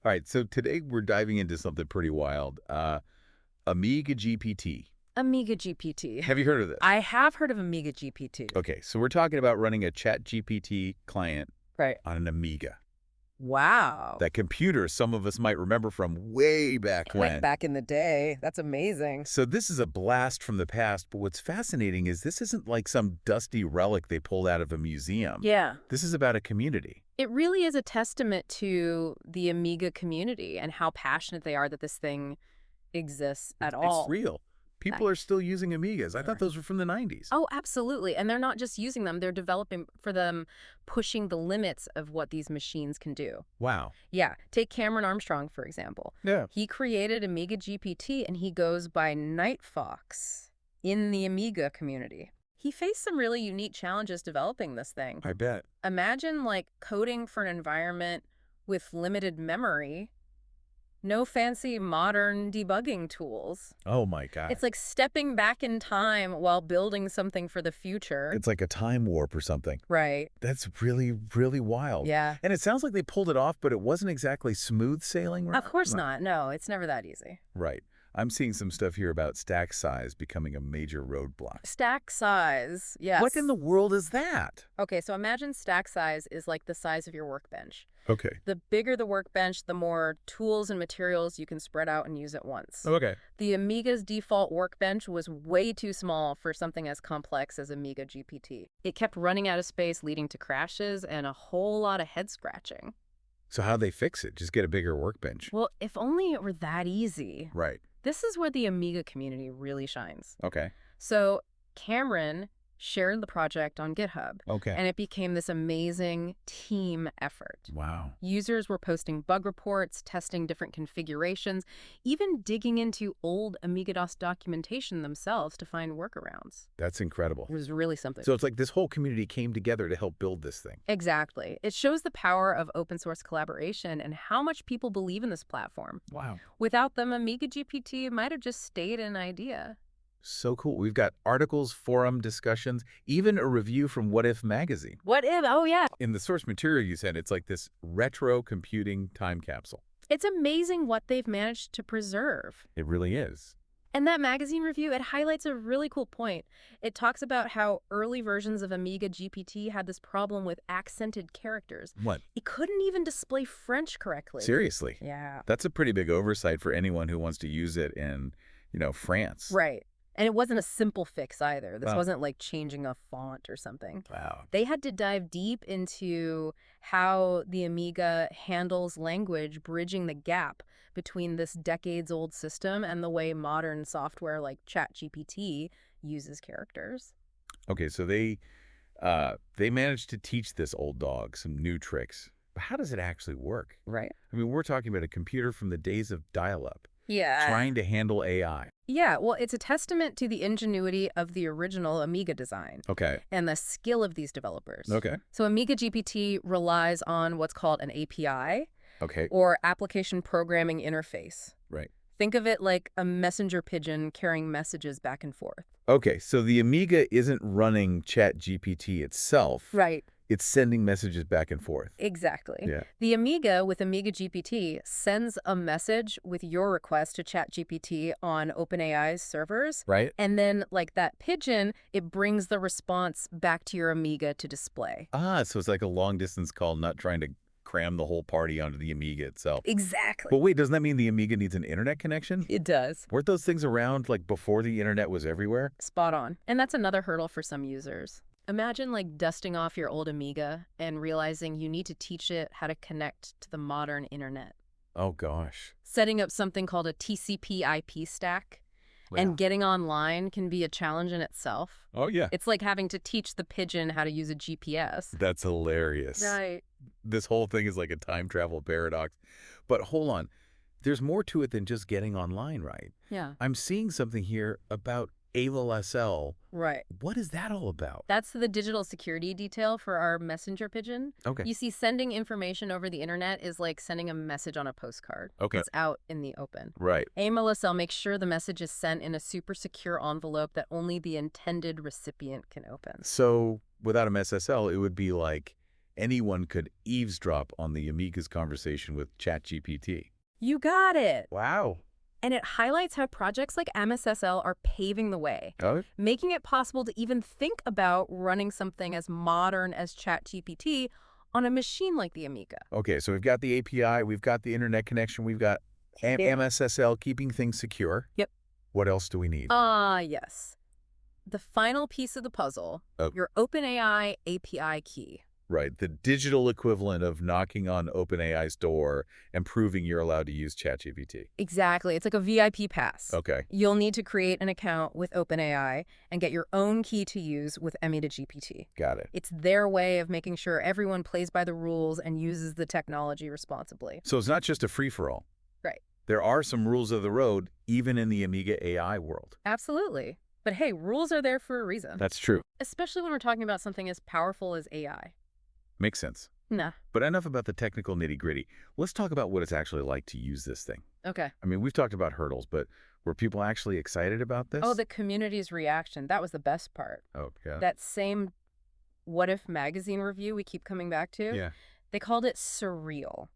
All right, so today we're diving into something pretty wild. Amiga GPT. Amiga GPT. Have you heard of this? I have heard of Amiga GPT. Okay, so we're talking about running a Chat GPT client Right. on an Amiga. Wow. That computer some of us might remember from way back Way when. back in the day. That's amazing. So this is a blast from the past, but what's fascinating is this isn't like some dusty relic they pulled out of a museum. Yeah. This is about a community. It really is a testament to the Amiga community and how passionate they are that this thing exists at all. It's real. People are still using Amigas. I thought those were from the 90s. Oh, absolutely. And they're not just using them, they're developing for them, pushing the limits of what these machines can do. Wow. Yeah. Take Cameron Armstrong, for example. Yeah. He created Amiga GPT and he goes by Night Fox in the Amiga community. He faced some really unique challenges developing this thing. I bet. Imagine like coding for an environment with limited memory. No fancy modern debugging tools. Oh my God. It's like stepping back in time while building something for the future. It's like a time warp or something. Right. That's really, really wild. Yeah. And it sounds like they pulled it off, but it wasn't exactly smooth sailing. Of course not. No, it's never that easy. Right. I'm seeing some stuff here about stack size becoming a major roadblock. Stack size. Yes. What in the world is that? Okay, so imagine stack size is like the size of your workbench. Okay. The bigger the workbench, the more tools and materials you can spread out and use at once. Okay. The Amiga's default workbench was way too small for something as complex as Amiga GPT. It kept running out of space, leading to crashes and a whole lot of head scratching. So how'd they fix it? Just get a bigger workbench. Well, if only it were that easy. Right. This is where the Amiga community really shines. Okay. So Cameron shared the project on GitHub, Okay. and it became this amazing team effort. Wow. Users were posting bug reports, testing different configurations, even digging into old Amiga-DOS documentation themselves to find workarounds. That's incredible. It was really something. So it's like this whole community came together to help build this thing. Exactly. It shows the power of open source collaboration and how much people believe in this platform. Wow. Without them, Amiga GPT might have just stayed an idea. So cool. We've got articles, forum discussions, even a review from What If magazine. What if? Oh, yeah. In the source material you sent, it's like this retro computing time capsule. It's amazing what they've managed to preserve. It really is. And that magazine review, it highlights a really cool point. It talks about how early versions of Amiga GPT had this problem with accented characters. What? It couldn't even display French correctly. Seriously? Yeah. That's a pretty big oversight for anyone who wants to use it in, France. Right. And it wasn't a simple fix either. This Wow. wasn't like changing a font or something. Wow. They had to dive deep into how the Amiga handles language, bridging the gap between this decades-old system and the way modern software like ChatGPT uses characters. Okay, so they managed to teach this old dog some new tricks. But how does it actually work? Right. I mean, we're talking about a computer from the days of dial-up Yeah. trying to handle AI. Yeah, well, it's a testament to the ingenuity of the original Amiga design Okay. and the skill of these developers. Okay. So Amiga GPT relies on what's called an API, Okay. or Application Programming Interface. Right. Think of it like a messenger pigeon carrying messages back and forth. Okay, so the Amiga isn't running ChatGPT itself. Right. It's sending messages back and forth. Exactly. Yeah. The Amiga with Amiga GPT sends a message with your request to ChatGPT on OpenAI's servers. Right? And then, like that pigeon, it brings the response back to your Amiga to display. Ah, so it's like a long-distance call, not trying to cram the whole party onto the Amiga itself. Exactly. But wait, doesn't that mean the Amiga needs an internet connection? It does. Weren't those things around like before the internet was everywhere? Spot on. And that's another hurdle for some users. Imagine like dusting off your old Amiga and realizing you need to teach it how to connect to the modern internet. Oh gosh. Setting up something called a TCP/IP stack and getting online can be a challenge in itself. Oh yeah. It's like having to teach the pigeon how to use a GPS. That's hilarious. Right. This whole thing is like a time travel paradox. But hold on. There's more to it than just getting online, right? Yeah. I'm seeing something here about AVLSL. Right. What is that all about? That's the digital security detail for our messenger pigeon. Okay. You see, sending information over the internet is like sending a message on a postcard. Okay. It's out in the open. Right. AMLSL makes sure the message is sent in a super secure envelope that only the intended recipient can open. So without a SSL, it would be like anyone could eavesdrop on the Amiga's conversation with ChatGPT. You got it. Wow. And it highlights how projects like MSSL are paving the way, Oh, making it possible to even think about running something as modern as ChatGPT on a machine like the Amiga. okay, so we've got the API, we've got the internet connection, we've got MSSL keeping things secure. Yep. What else do we need? Yes. The final piece of the puzzle, Oh. your OpenAI API key. Right, the digital equivalent of knocking on OpenAI's door and proving you're allowed to use ChatGPT. Exactly. It's like a VIP pass. Okay, You'll need to create an account with OpenAI and get your own key to use with Emida GPT. got it. It's their way of making sure everyone plays by the rules and uses the technology responsibly. So it's not just a free-for-all. Right. There are some rules of the road, even in the Amiga AI world. Absolutely. But hey, rules are there for a reason. That's true. Especially when we're talking about something as powerful as AI. Makes sense. Nah. But enough about the technical nitty-gritty. Let's talk about what it's actually like to use this thing. Okay. I mean, we've talked about hurdles, but were people actually excited about this? Oh, the community's reaction. That was the best part. Oh, yeah. That same What If magazine review we keep coming back to, Yeah. they called it surreal.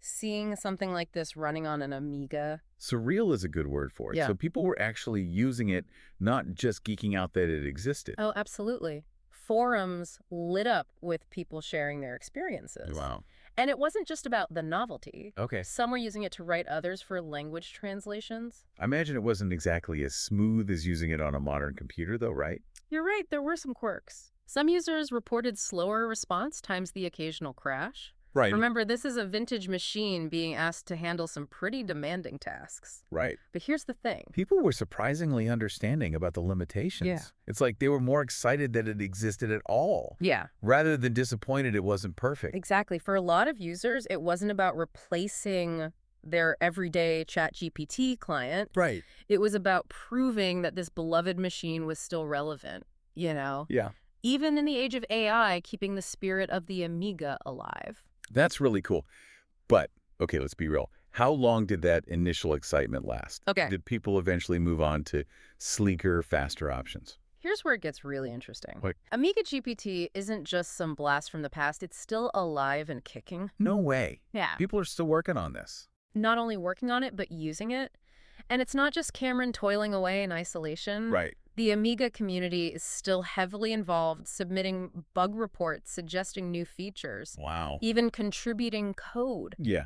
Seeing something like this running on an Amiga. Surreal is a good word for it. Yeah. So people were actually using it, not just geeking out that it existed. Oh, absolutely. Forums lit up with people sharing their experiences. Wow. And it wasn't just about the novelty. Okay. Some were using it to write others for language translations. I imagine it wasn't exactly as smooth as using it on a modern computer, though, right? You're right, there were some quirks. Some users reported slower response times the occasional crash. Right. Remember, this is a vintage machine being asked to handle some pretty demanding tasks. Right. But here's the thing. People were surprisingly understanding about the limitations. Yeah. It's like they were more excited that it existed at all, Yeah, rather than disappointed it wasn't perfect. exactly. For a lot of users, it wasn't about replacing their everyday ChatGPT client. Right. It was about proving that this beloved machine was still relevant, you know? Yeah. Even in the age of AI, keeping the spirit of the Amiga alive. That's really cool. But, okay, let's be real. How long did that initial excitement last? Okay. Did people eventually move on to sleeker, faster options? Here's where it gets really interesting. What? Amiga GPT isn't just some blast from the past. It's still alive and kicking. No way. Yeah. People are still working on this. Not only working on it, but using it. And it's not just Cameron toiling away in isolation. Right. The Amiga community is still heavily involved, submitting bug reports, suggesting new features, Wow. even contributing code. Yeah.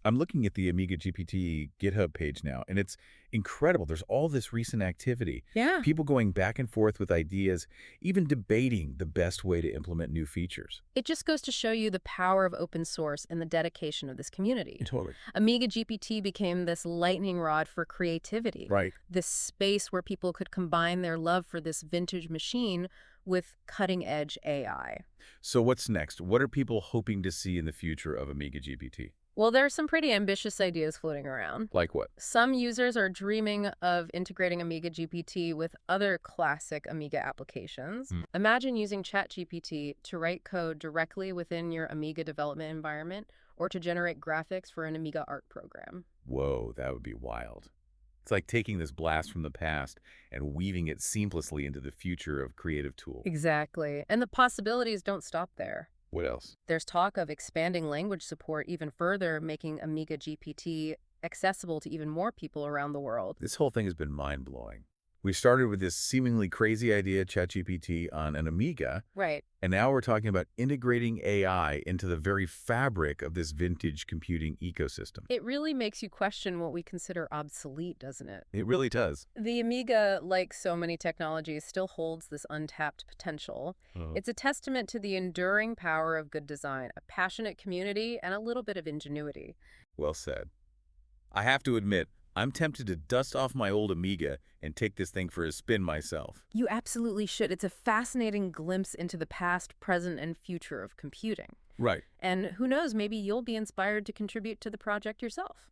I'm looking at the Amiga GPT GitHub page now, and it's incredible. There's all this recent activity. Yeah. People going back and forth with ideas, even debating the best way to implement new features. It just goes to show you the power of open source and the dedication of this community. Totally. Amiga GPT became this lightning rod for creativity. Right. This space where people could combine their love for this vintage machine with cutting-edge AI. So what's next? What are people hoping to see in the future of Amiga GPT? Well, there are some pretty ambitious ideas floating around. Like what? Some users are dreaming of integrating Amiga GPT with other classic Amiga applications. Imagine using ChatGPT to write code directly within your Amiga development environment or to generate graphics for an Amiga art program. Whoa, that would be wild. It's like taking this blast from the past and weaving it seamlessly into the future of creative tools. Exactly. And the possibilities don't stop there. What else? There's talk of expanding language support even further, making Amiga GPT accessible to even more people around the world. This whole thing has been mind-blowing. We started with this seemingly crazy idea, ChatGPT, on an Amiga, Right. and now we're talking about integrating AI into the very fabric of this vintage computing ecosystem. It really makes you question what we consider obsolete, doesn't it? It really does. The Amiga, like so many technologies, still holds this untapped potential. It's a testament to the enduring power of good design, a passionate community, and a little bit of ingenuity. Well said. I have to admit, I'm tempted to dust off my old Amiga and take this thing for a spin myself. You absolutely should. It's a fascinating glimpse into the past, present, and future of computing. Right. And who knows, maybe you'll be inspired to contribute to the project yourself.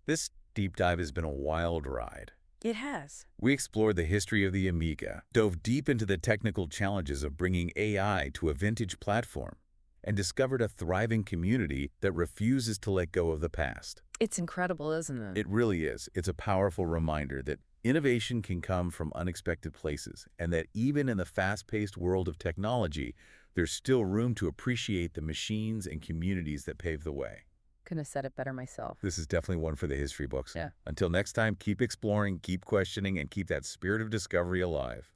This deep dive has been a wild ride. It has. We explored the history of the Amiga, dove deep into the technical challenges of bringing AI to a vintage platform, and discovered a thriving community that refuses to let go of the past. It's incredible, isn't it? It really is. It's a powerful reminder that innovation can come from unexpected places, and that even in the fast-paced world of technology, there's still room to appreciate the machines and communities that paved the way. Couldn't have said it better myself. This is definitely one for the history books. Yeah. Until next time, keep exploring, keep questioning, and keep that spirit of discovery alive.